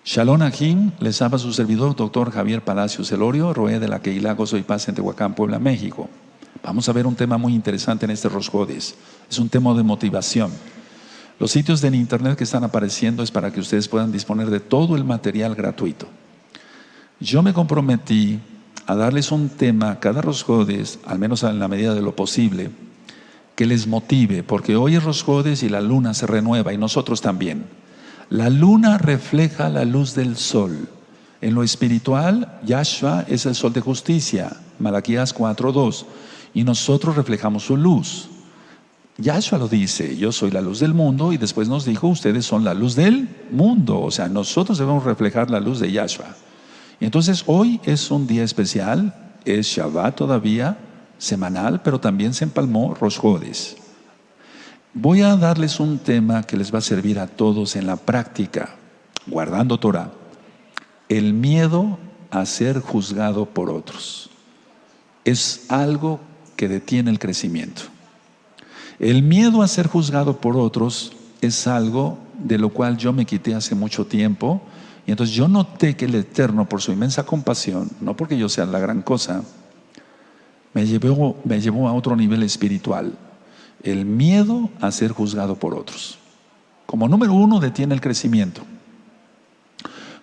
Shalom Ajim, les habla su servidor, doctor Javier Palacios Elorio, Roé de la Keilah Gozo y Paz en Tehuacán, Puebla, México. Vamos a ver un tema muy interesante en este Rosh Hodesh. Es un tema de motivación. Los sitios de internet que están apareciendo es para que ustedes puedan disponer de todo el material gratuito. Yo me comprometí a darles un tema cada Rosh Hodesh, al menos en la medida de lo posible, que les motive, porque hoy es Rosh Hodesh y la luna se renueva y nosotros también. La luna refleja la luz del sol. En lo espiritual, Yahshua es el sol de justicia, Malaquías 4:2, y nosotros reflejamos su luz. Yahshua lo dice, yo soy la luz del mundo, y después nos dijo, ustedes son la luz del mundo. O sea, nosotros debemos reflejar la luz de Yahshua. Y entonces hoy es un día especial, es Shabbat todavía, semanal, pero también se empalmó Rosh Hodesh. Voy a darles un tema que les va a servir a todos en la práctica, guardando Torah. El miedo a ser juzgado por otros es algo que detiene el crecimiento. El miedo a ser juzgado por otros es algo de lo cual yo me quité hace mucho tiempo, y entonces yo noté que el Eterno, por su inmensa compasión, no porque yo sea la gran cosa, me llevó a otro nivel espiritual. El miedo a ser juzgado por otros. Como número uno, detiene el crecimiento.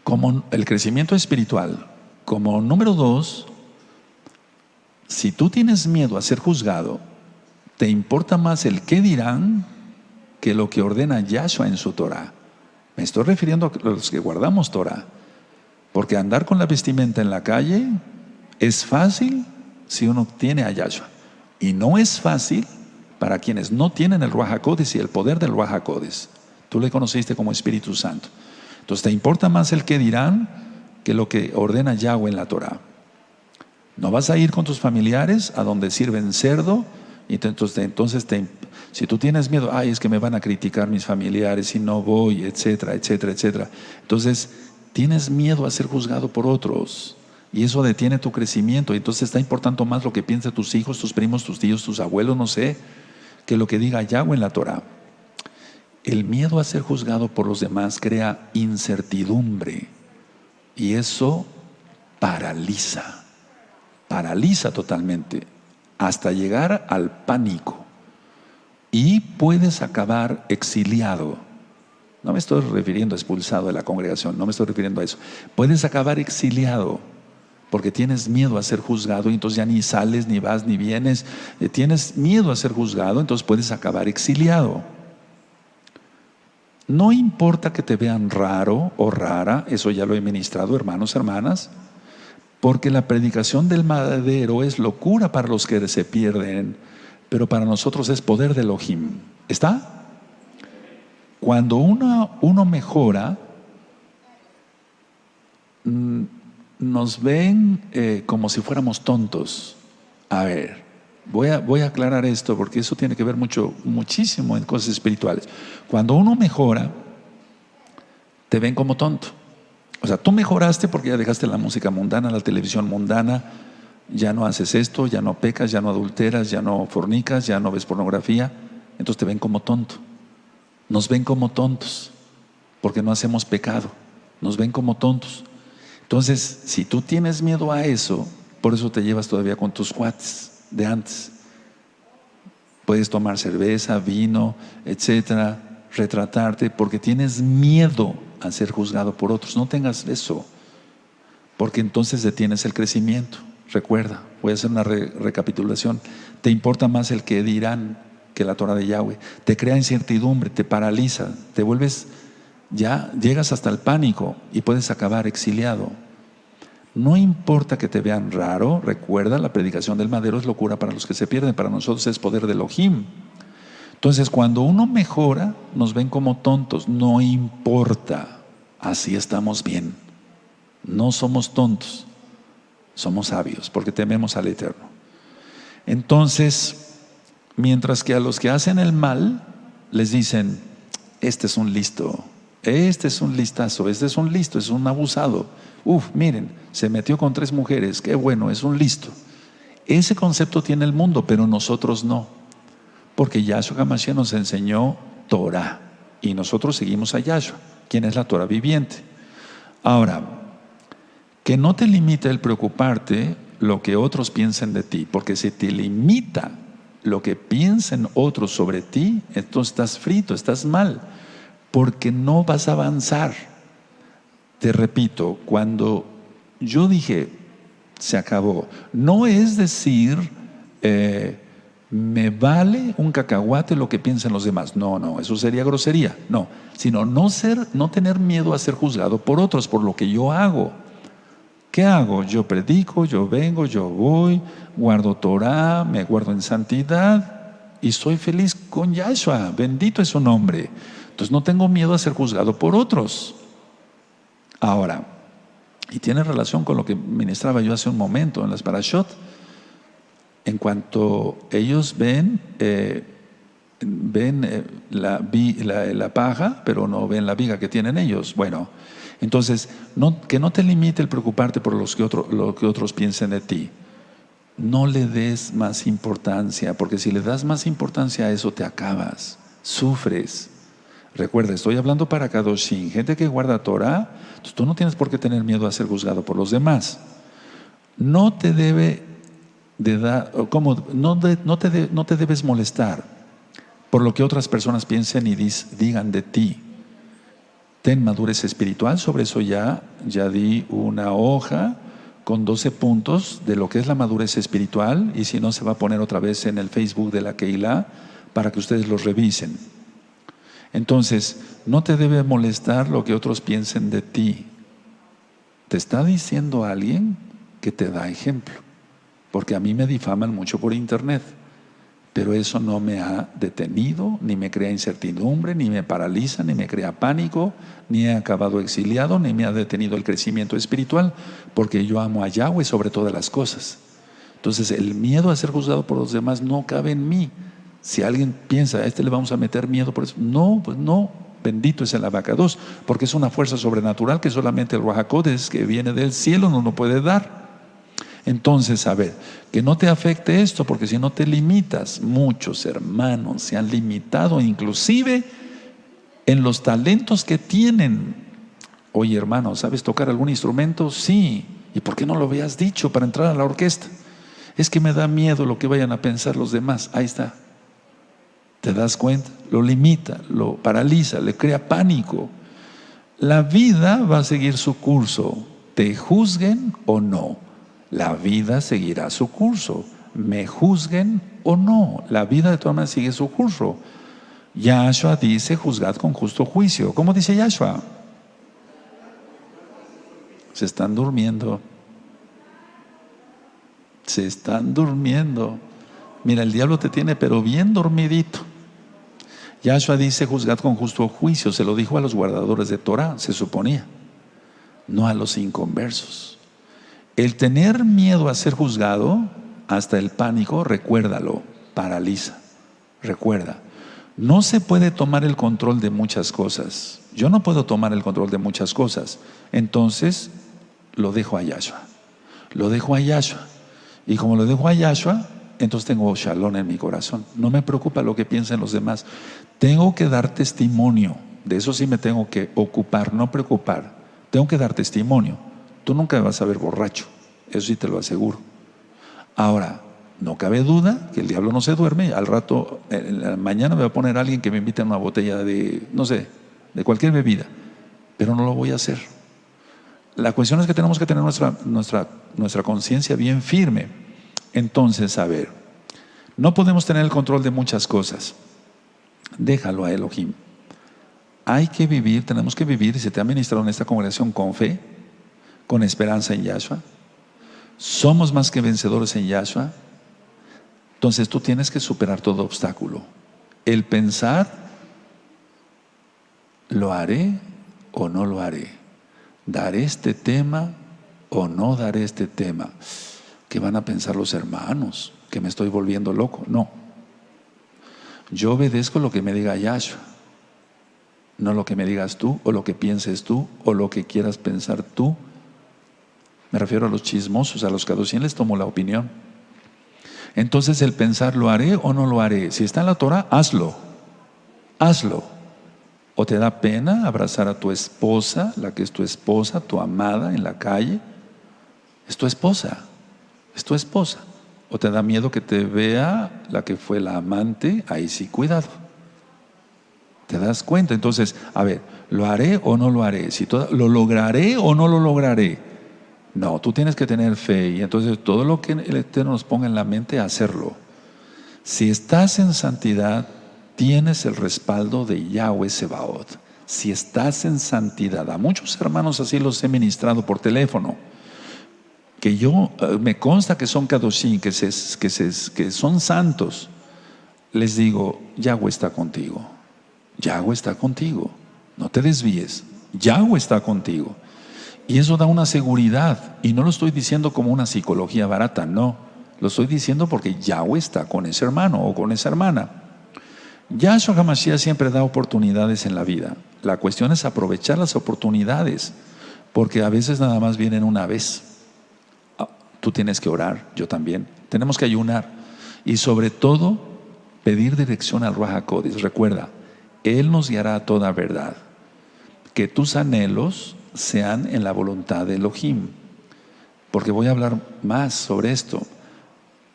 Como el crecimiento espiritual. Como número dos, si tú tienes miedo a ser juzgado, te importa más el qué dirán que lo que ordena Yahshua en su Torah. Me estoy refiriendo a los que guardamos Torah. Porque andar con la vestimenta en la calle es fácil si uno tiene a Yahshua. Y no es fácil para quienes no tienen el Ruach HaKodesh y el poder del Ruach HaKodesh. Tú le conociste como Espíritu Santo. Entonces te importa más el que dirán que lo que ordena Yahweh en la Torah. No vas a ir con tus familiares a donde sirven cerdo, y entonces si tú tienes miedo, ay, es que me van a criticar mis familiares y no voy, etcétera, etcétera, etcétera. Entonces tienes miedo a ser juzgado por otros. Y eso detiene tu crecimiento. Y entonces está importando más lo que piensan tus hijos, tus primos, tus tíos, tus abuelos, no sé, que lo que diga Yahweh en la Torah. El miedo a ser juzgado por los demás crea incertidumbre, y eso paraliza totalmente hasta llegar al pánico, y puedes acabar exiliado. No me estoy refiriendo a expulsado de la congregación, no me estoy refiriendo a eso. Puedes acabar exiliado porque tienes miedo a ser juzgado, y entonces ya ni sales, ni vas, ni vienes. Tienes miedo a ser juzgado, entonces puedes acabar exiliado. No importa que te vean raro o rara, eso ya lo he ministrado, hermanos, hermanas, porque la predicación del madero es locura para los que se pierden, pero para nosotros es poder de Elohim. ¿Está? Cuando uno mejora, nos ven como si fuéramos tontos. A ver, voy a aclarar esto, porque eso tiene que ver muchísimo en cosas espirituales. Cuando uno mejora, te ven como tonto. O sea, tú mejoraste porque ya dejaste la música mundana, la televisión mundana, ya no haces esto, ya no pecas, ya no adulteras, ya no fornicas, ya no ves pornografía. Entonces te ven como tonto. Nos ven como tontos porque no hacemos pecado. Nos ven como tontos. Entonces, si tú tienes miedo a eso, por eso te llevas todavía con tus cuates de antes. Puedes tomar cerveza, vino, etcétera, retratarte, porque tienes miedo a ser juzgado por otros. No tengas eso, porque entonces detienes el crecimiento. Recuerda, voy a hacer una recapitulación. Te importa más el que dirán que la Torah de Yahweh. Te crea incertidumbre, te paraliza, te vuelves, ya llegas hasta el pánico y puedes acabar exiliado. No importa que te vean raro, recuerda, la predicación del madero es locura para los que se pierden, para nosotros es poder de Elohim. Entonces, cuando uno mejora, nos ven como tontos. No importa, así estamos bien. No somos tontos, somos sabios, porque tememos al Eterno. Entonces, mientras que a los que hacen el mal les dicen, este es un listo, este es un listazo, este es un listo, es un abusado. Miren, se metió con 3 mujeres, qué bueno, es un listo. Ese concepto tiene el mundo, pero nosotros no, porque Yahshua HaMashiach nos enseñó Torah, y nosotros seguimos a Yahshua, quien es la Torah viviente. Ahora, que no te limite el preocuparte lo que otros piensen de ti, porque si te limita lo que piensen otros sobre ti, entonces estás frito, estás mal, porque no vas a avanzar. Te repito, cuando yo dije, se acabó, no es decir, me vale un cacahuate lo que piensen los demás. No, eso sería grosería. No, sino no tener miedo a ser juzgado por otros, por lo que yo hago. ¿Qué hago? Yo predico, yo vengo, yo voy, guardo Torah, me guardo en santidad y soy feliz con Yahshua. Bendito es su nombre. Entonces no tengo miedo a ser juzgado por otros. Ahora, y tiene relación con lo que ministraba yo hace un momento en las parashot. En cuanto ellos ven la paja, pero no ven la viga que tienen ellos. Bueno, entonces, que no te limite el preocuparte por lo que otros piensen de ti. No le des más importancia, porque si le das más importancia a eso, te acabas, sufres. Recuerda, estoy hablando para Kadoshim, gente que guarda Torah. Entonces tú no tienes por qué tener miedo a ser juzgado por los demás. No te debe de dar, no te debes molestar por lo que otras personas piensen y digan de ti. Ten madurez espiritual. Sobre eso ya di una hoja con 12 puntos de lo que es la madurez espiritual, y si no, se va a poner otra vez en el Facebook de la Keilah para que ustedes los revisen. Entonces, no te debe molestar lo que otros piensen de ti. Te está diciendo alguien que te da ejemplo, porque a mí me difaman mucho por internet, pero eso no me ha detenido, ni me crea incertidumbre, ni me paraliza, ni me crea pánico, ni he acabado exiliado, ni me ha detenido el crecimiento espiritual, porque yo amo a Yahweh sobre todas las cosas. Entonces el miedo a ser juzgado por los demás no cabe en mí. Si alguien piensa, a este le vamos a meter miedo por eso, no, pues no. Bendito es el abacados, porque es una fuerza sobrenatural que solamente el Ruach HaKodesh, que viene del cielo, no lo puede dar. Entonces, a ver, que no te afecte esto, porque si no te limitas. Muchos hermanos se han limitado inclusive en los talentos que tienen. Oye, hermano, ¿sabes tocar algún instrumento? Sí. ¿Y por qué no lo habías dicho para entrar a la orquesta? Es que me da miedo lo que vayan a pensar los demás. Ahí está. ¿Te das cuenta? Lo limita, lo paraliza, le crea pánico. La vida va a seguir su curso, te juzguen o no. La vida seguirá su curso, me juzguen o no. La vida de todas maneras sigue su curso. Yahshua dice, juzgad con justo juicio. ¿Cómo dice Yahshua? Se están durmiendo. Se están durmiendo. Mira, el diablo te tiene pero bien dormidito. Yahshua dice, juzgad con justo juicio. Se lo dijo a los guardadores de Torah, se suponía, no a los inconversos. El tener miedo a ser juzgado, hasta el pánico, recuérdalo, paraliza. Recuerda, no se puede tomar el control de muchas cosas. Yo no puedo tomar el control de muchas cosas. Entonces, lo dejo a Yahshua. Lo dejo a Yahshua. Y como lo dejo a Yahshua, entonces tengo shalom en mi corazón. No me preocupa lo que piensen los demás. Tengo que dar testimonio. De eso sí me tengo que ocupar, no preocupar. Tengo que dar testimonio. Tú nunca me vas a ver borracho, eso sí te lo aseguro. Ahora, no cabe duda que el diablo no se duerme. Al rato, en la mañana me va a poner alguien que me invite a una botella de, no sé, de cualquier bebida, pero no lo voy a hacer. La cuestión es que tenemos que tener nuestra conciencia bien firme. Entonces, a ver, no podemos tener el control de muchas cosas. Déjalo a Elohim. Hay que vivir, tenemos que vivir, y se te ha ministrado en esta congregación, con fe, con esperanza en Yahshua. Somos más que vencedores en Yahshua. Entonces tú tienes que superar todo obstáculo. El pensar, ¿lo haré o no lo haré? ¿Daré este tema o no daré este tema? ¿Qué van a pensar los hermanos? ¿Que me estoy volviendo loco? No. Yo obedezco lo que me diga Yahshua, no lo que me digas tú, o lo que pienses tú, o lo que quieras pensar tú. Me refiero a los chismosos, a los Kadoshim les tomo la opinión. Entonces el pensar, ¿lo haré o no lo haré? Si está en la Torah, hazlo. ¿O te da pena abrazar a tu esposa, la que es tu esposa, tu amada en la calle? Es tu esposa, es tu esposa. ¿O te da miedo que te vea la que fue la amante? Ahí sí, cuidado. ¿Te das cuenta? Entonces, a ver, ¿lo haré o no lo haré? ¿Lo lograré o no lo lograré? No, tú tienes que tener fe y entonces todo lo que el Eterno nos ponga en la mente, hacerlo. Si estás en santidad, tienes el respaldo de Yahweh Sebaot. Si estás en santidad, a muchos hermanos así los he ministrado por teléfono, que me consta que son kadoshim, que son santos. Les digo, Yahweh está contigo. Yahweh está contigo. No te desvíes. Yahweh está contigo. Y eso da una seguridad. Y no lo estoy diciendo como una psicología barata, no. Lo estoy diciendo porque Yahweh está con ese hermano o con esa hermana. Yahshua HaMashiach siempre da oportunidades en la vida. La cuestión es aprovechar las oportunidades, porque a veces nada más vienen una vez. Tú tienes que orar, yo también. Tenemos que ayunar. Y sobre todo, pedir dirección al Ruach HaKodesh. Recuerda, Él nos guiará a toda verdad. Que tus anhelos sean en la voluntad de Elohim. Porque voy a hablar más sobre esto.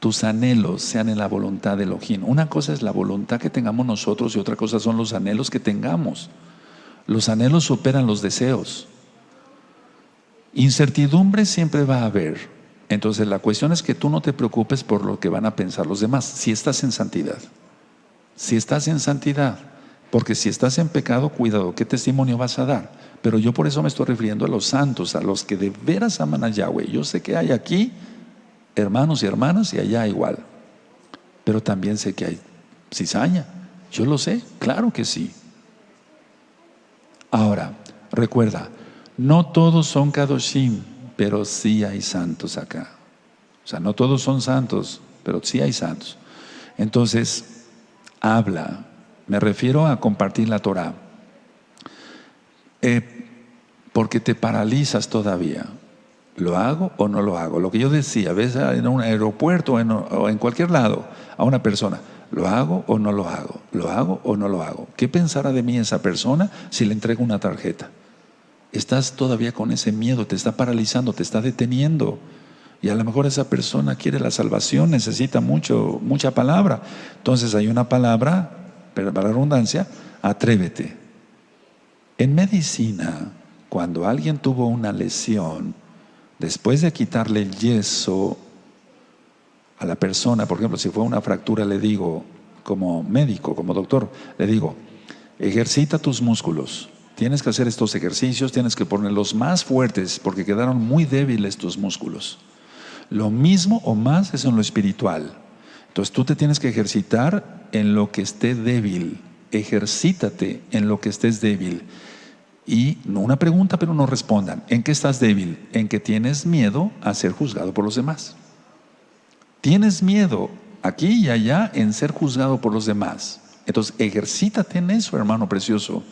Tus anhelos sean en la voluntad de Elohim. Una cosa es la voluntad que tengamos nosotros y otra cosa son los anhelos que tengamos. Los anhelos superan los deseos. Incertidumbre siempre va a haber. Entonces la cuestión es que tú no te preocupes por lo que van a pensar los demás. Si estás en santidad. Si estás en santidad. Porque si estás en pecado, cuidado, ¿qué testimonio vas a dar? Pero yo por eso me estoy refiriendo a los santos, a los que de veras aman a Yahweh. Yo sé que hay aquí hermanos y hermanas y allá igual. Pero también sé que hay cizaña. Yo lo sé, claro que sí. Ahora, recuerda, no todos son kadoshim, pero sí hay santos acá. O sea, no todos son santos, pero sí hay santos. Entonces, habla. Me refiero a compartir la Torah. Porque te paralizas todavía. ¿Lo hago o no lo hago? Lo que yo decía, ves en un aeropuerto o en cualquier lado a una persona, ¿lo hago o no lo hago? ¿Lo hago o no lo hago? ¿Qué pensará de mí esa persona si le entrego una tarjeta? Estás todavía con ese miedo, te está paralizando, te está deteniendo. Y a lo mejor esa persona quiere la salvación, necesita mucha palabra. Entonces hay una palabra, pero para la redundancia, atrévete. En medicina, cuando alguien tuvo una lesión, después de quitarle el yeso a la persona, por ejemplo, si fue una fractura, le digo, como médico, como doctor, le digo, ejercita tus músculos. Tienes que hacer estos ejercicios, tienes que ponerlos más fuertes porque quedaron muy débiles tus músculos. Lo mismo o más es en lo espiritual. Entonces tú te tienes que ejercitar en lo que esté débil. Ejercítate en lo que estés débil. Y no una pregunta, pero no respondan. ¿En qué estás débil? En que tienes miedo a ser juzgado por los demás. Tienes miedo aquí y allá en ser juzgado por los demás. Entonces ejercítate en eso, hermano precioso.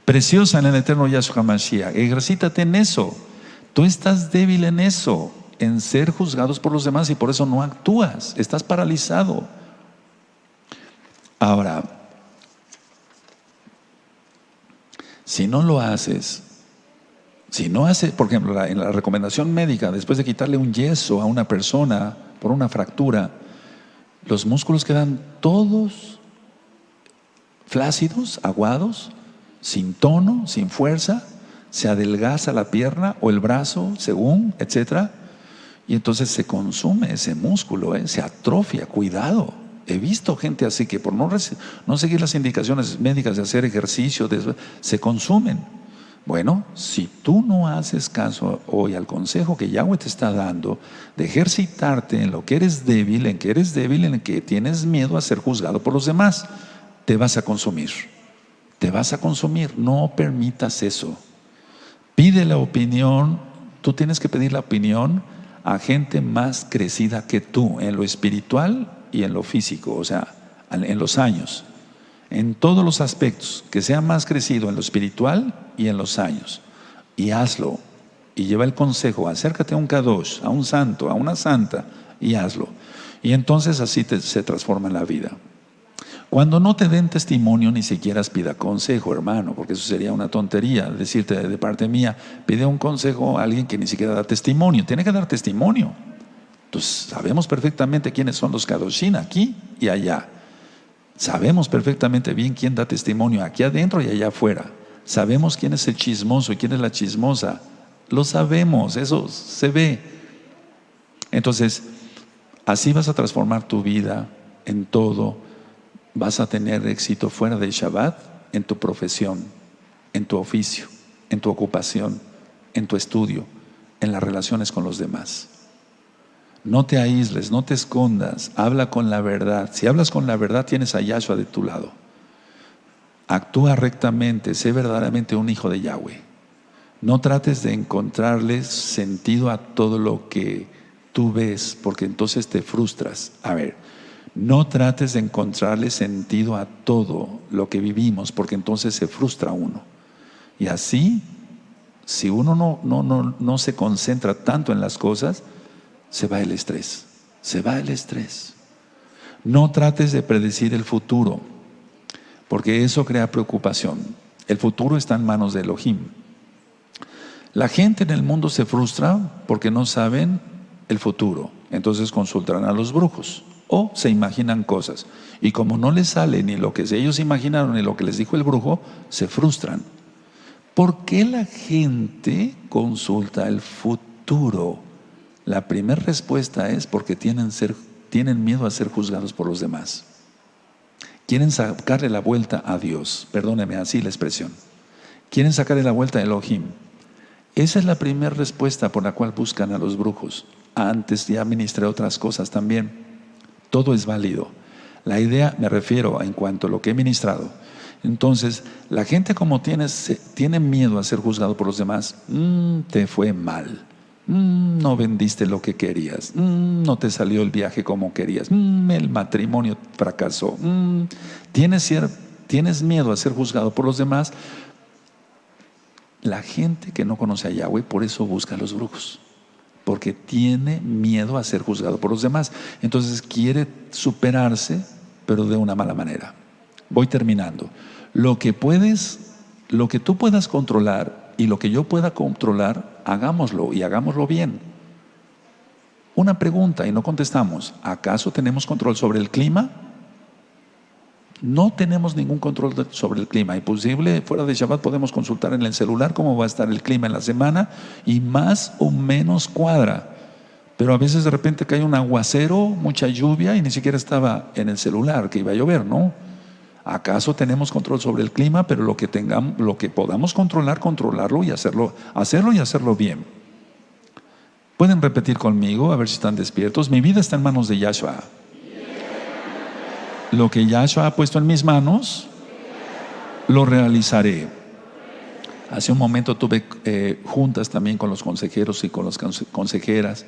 Preciosa en el eterno Yahshua HaMashiach. Ejercítate en eso. Tú estás débil en eso, en ser juzgados por los demás y por eso no actúas. Estás paralizado. Ahora, si no lo haces, por ejemplo, en la recomendación médica, después de quitarle un yeso a una persona por una fractura, los músculos quedan todos flácidos, aguados, sin tono, sin fuerza, se adelgaza la pierna o el brazo, según, etcétera, y entonces se consume ese músculo, se atrofia. Cuidado. He visto gente así que por no seguir las indicaciones médicas de hacer ejercicio, se consumen. Bueno, si tú no haces caso hoy al consejo que Yahweh te está dando de ejercitarte en lo que eres débil, en que tienes miedo a ser juzgado por los demás, te vas a consumir. Te vas a consumir. No permitas eso. Pide la opinión. Tú tienes que pedir la opinión a gente más crecida que tú en lo espiritual y en lo físico, o sea, en los años, en todos los aspectos, que sea más crecido en lo espiritual y en los años. Y hazlo. Y lleva el consejo. Acércate a un kadosh, a un santo, a una santa, y hazlo. Y entonces así se transforma en la vida. Cuando no te den testimonio, ni siquiera pida consejo, hermano, porque eso sería una tontería. Decirte de parte mía, pide un consejo a alguien que ni siquiera da testimonio. Tiene que dar testimonio. Entonces, sabemos perfectamente quiénes son los Kadoshim aquí y allá. Sabemos perfectamente bien quién da testimonio aquí adentro y allá afuera. Sabemos quién es el chismoso y quién es la chismosa. Lo sabemos, eso se ve. Entonces, así vas a transformar tu vida en todo. Vas a tener éxito fuera del Shabbat, en tu profesión, en tu oficio, en tu ocupación, en tu estudio, en las relaciones con los demás. No te aísles, no te escondas, habla con la verdad. Si hablas con la verdad, tienes a Yahshua de tu lado. Actúa rectamente, sé verdaderamente un hijo de Yahweh. No trates de encontrarle sentido a todo lo que tú ves, porque entonces te frustras. A ver, no trates de encontrarle sentido a todo lo que vivimos, porque entonces se frustra uno. Y así, si uno no se concentra tanto en las cosas, se va el estrés, se va el estrés. No trates de predecir el futuro, porque eso crea preocupación. El futuro está en manos de Elohim. La gente en el mundo se frustra porque no saben el futuro. Entonces consultarán a los brujos o se imaginan cosas. Y como no les sale ni lo que ellos imaginaron ni lo que les dijo el brujo, se frustran. ¿Por qué la gente consulta el futuro? La primera respuesta es porque tienen miedo a ser juzgados por los demás. Quieren sacarle la vuelta a Dios. Perdóneme, así la expresión. Quieren sacarle la vuelta a Elohim. Esa es la primera respuesta por la cual buscan a los brujos. Antes ya ministré otras cosas también. Todo es válido. La idea, me refiero en cuanto a lo que he ministrado. Entonces, la gente como tiene miedo a ser juzgado por los demás, te fue mal. No vendiste lo que querías, no te salió el viaje como querías, el matrimonio fracasó, tienes miedo a ser juzgado por los demás. La gente que no conoce a Yahweh por eso busca a los brujos, porque tiene miedo a ser juzgado por los demás. Entonces quiere superarse, pero de una mala manera. Voy terminando. Lo que tú puedas controlar y lo que yo pueda controlar, hagámoslo y hagámoslo bien. Una pregunta y no contestamos. ¿Acaso tenemos control sobre el clima? No tenemos ningún control sobre el clima. Imposible, fuera de Shabbat podemos consultar en el celular cómo va a estar el clima en la semana y más o menos cuadra. Pero a veces de repente cae un aguacero, mucha lluvia y ni siquiera estaba en el celular que iba a llover, ¿no? ¿Acaso tenemos control sobre el clima? Pero lo que podamos controlar, controlarlo y hacerlo y hacerlo bien. ¿Pueden repetir conmigo? A ver si están despiertos. Mi vida está en manos de Yahshua. Lo que Yahshua ha puesto en mis manos, lo realizaré. Hace un momento tuve juntas también con los consejeros y con las consejeras.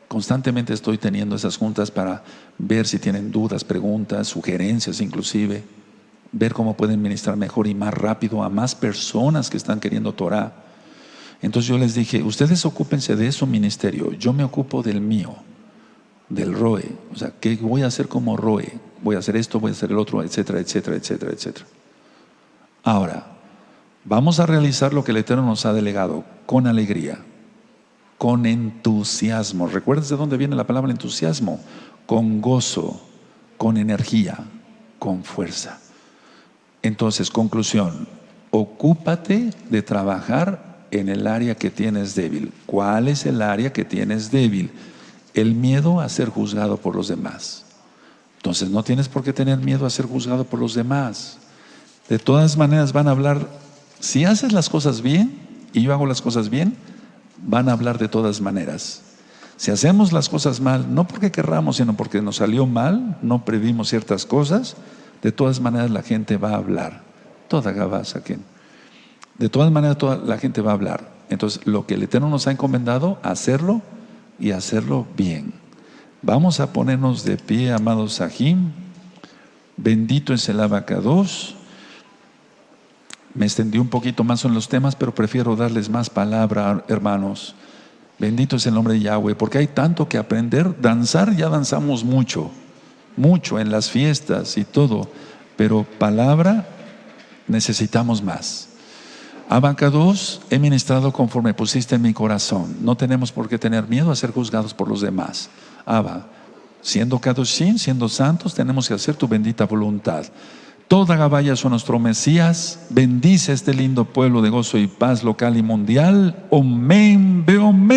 Constantemente estoy teniendo esas juntas para ver si tienen dudas, preguntas, sugerencias inclusive. Ver cómo pueden ministrar mejor y más rápido a más personas que están queriendo Torah. Entonces yo les dije, ustedes ocúpense de su ministerio, yo me ocupo del mío, del Roe. O sea, ¿qué voy a hacer como Roe? Voy a hacer esto, voy a hacer el otro, etcétera, etcétera, etcétera, etcétera. Ahora, vamos a realizar lo que el Eterno nos ha delegado con alegría, con entusiasmo. ¿Recuerdas de dónde viene la palabra entusiasmo? Con gozo, con energía, con fuerza. Entonces, conclusión, ocúpate de trabajar en el área que tienes débil. ¿Cuál es el área que tienes débil? El miedo a ser juzgado por los demás. Entonces, no tienes por qué tener miedo a ser juzgado por los demás. De todas maneras van a hablar, si haces las cosas bien y yo hago las cosas bien, van a hablar de todas maneras. Si hacemos las cosas mal, no porque querramos, sino porque nos salió mal, no previmos ciertas cosas, de todas maneras la gente va a hablar. De todas maneras toda la gente va a hablar. Entonces lo que el Eterno nos ha encomendado, hacerlo y hacerlo bien. Vamos a ponernos de pie, amados Sahim. Bendito es el Abacados. Me extendí un poquito más en los temas, pero prefiero darles más palabra, hermanos. Bendito es el nombre de Yahweh, porque hay tanto que aprender. Danzar, ya danzamos mucho en las fiestas y todo. pero palabra necesitamos más. Abacados, he ministrado conforme pusiste en mi corazón. No tenemos por qué tener miedo a ser juzgados por los demás. Abba, siendo Kadoshim, siendo santos, tenemos que hacer tu bendita voluntad. Toda Gabaya son nuestro Mesías. Bendice este lindo pueblo de gozo y paz local y mundial. Omen, beomen.